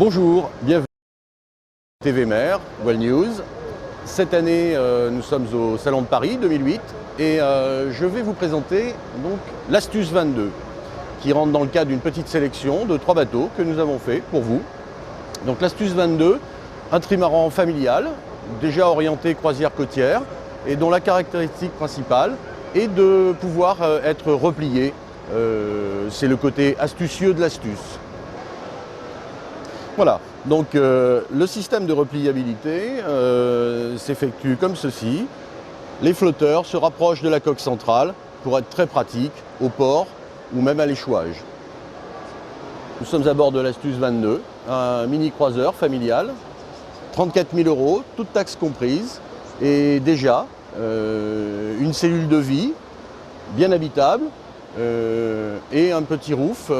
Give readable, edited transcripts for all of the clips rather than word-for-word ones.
Bonjour, bienvenue à TV Mer, Well News. Cette année, nous sommes au Salon de Paris 2008 et je vais vous présenter donc l'Astuce 22 qui rentre dans le cadre d'une petite sélection de 3 bateaux que nous avons fait pour vous. Donc l'Astuce 22, un trimaran familial, déjà orienté croisière côtière et dont la caractéristique principale est de pouvoir être replié. C'est le côté astucieux de l'astuce. Voilà, donc le système de repliabilité s'effectue comme ceci. Les flotteurs se rapprochent de la coque centrale pour être très pratiques au port ou même à l'échouage. Nous sommes à bord de l'Astuce 22, un mini croiseur familial, 34 000 €, toutes taxes comprises, et déjà une cellule de vie bien habitable et un petit roof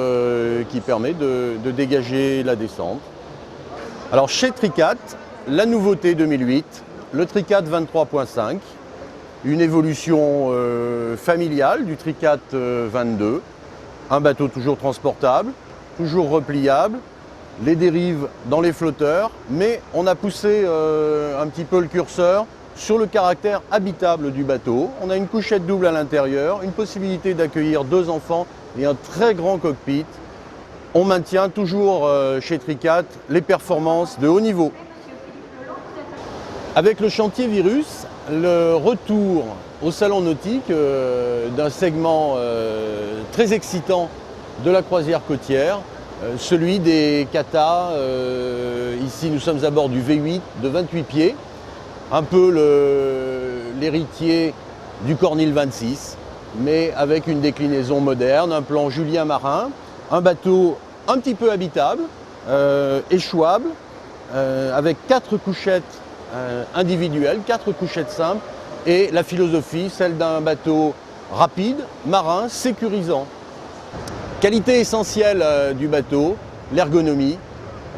qui permet de dégager la descente. Alors chez Tricat, la nouveauté 2008, le Tricat 23.5, une évolution familiale du Tricat 22, un bateau toujours transportable, toujours repliable, les dérives dans les flotteurs, mais on a poussé un petit peu le curseur sur le caractère habitable du bateau. On a une couchette double à l'intérieur, une possibilité d'accueillir 2 enfants et un très grand cockpit. On maintient toujours chez Tricat les performances de haut niveau. Avec le chantier Virus, le retour au salon nautique d'un segment très excitant de la croisière côtière, celui des katas. Ici nous sommes à bord du V8 de 28 pieds, un peu l'héritier du Cornille 26, mais avec une déclinaison moderne, un plan Julien Marin, un bateau un petit peu habitable, échouable, avec 4 couchettes individuelles, 4 couchettes simples, et la philosophie, celle d'un bateau rapide, marin, sécurisant. Qualité essentielle du bateau, l'ergonomie,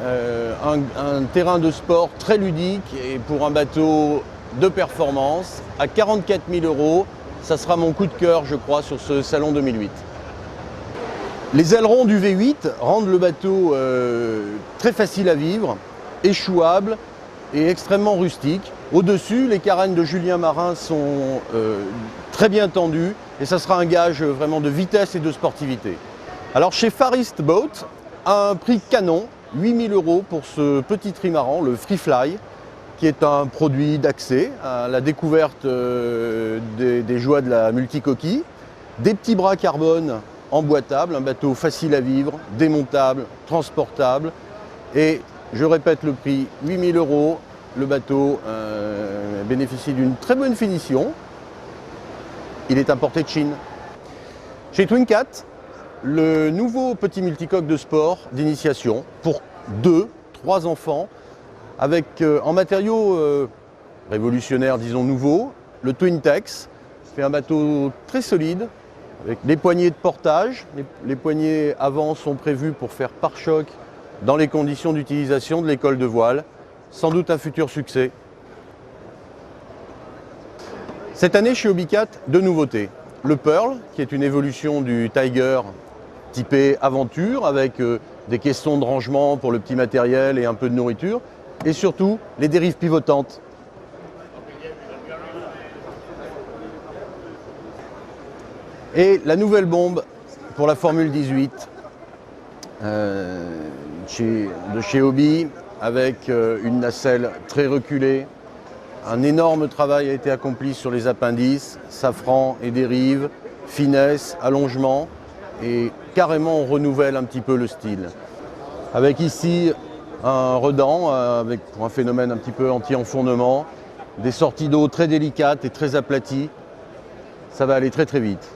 un terrain de sport très ludique, et pour un bateau de performance, à 44 000 €, ça sera mon coup de cœur, je crois, sur ce salon 2008. Les ailerons du V8 rendent le bateau très facile à vivre, échouable et extrêmement rustique. Au-dessus, les carènes de Julien Marin sont très bien tendues et ça sera un gage vraiment de vitesse et de sportivité. Alors chez Far East Boat, un prix canon, 8 000 € pour ce petit trimaran, le Free Fly, qui est un produit d'accès à la découverte des joies de la multicoquille, des petits bras carbone emboîtable, un bateau facile à vivre, démontable, transportable, et je répète le prix, 8 000 €. Le bateau bénéficie d'une très bonne finition. Il est importé de Chine. Chez Twincat, le nouveau petit multicoque de sport d'initiation pour 2-3 enfants, avec en matériaux révolutionnaires, disons nouveaux, le Twintex, fait un bateau très solide, avec des poignées de portage. Les poignées avant sont prévues pour faire pare-choc dans les conditions d'utilisation de l'école de voile. Sans doute un futur succès. Cette année chez Hobbycat, 2 nouveautés. Le Pearl, qui est une évolution du Tiger typé aventure, avec des caissons de rangement pour le petit matériel et un peu de nourriture. Et surtout, les dérives pivotantes. Et la nouvelle bombe pour la Formule 18 de chez Hobby, avec une nacelle très reculée. Un énorme travail a été accompli sur les appendices, safran et dérive, finesse, allongement, et carrément on renouvelle un petit peu le style. Avec ici un redent pour un phénomène un petit peu anti-enfournement, des sorties d'eau très délicates et très aplaties. Ça va aller très très vite.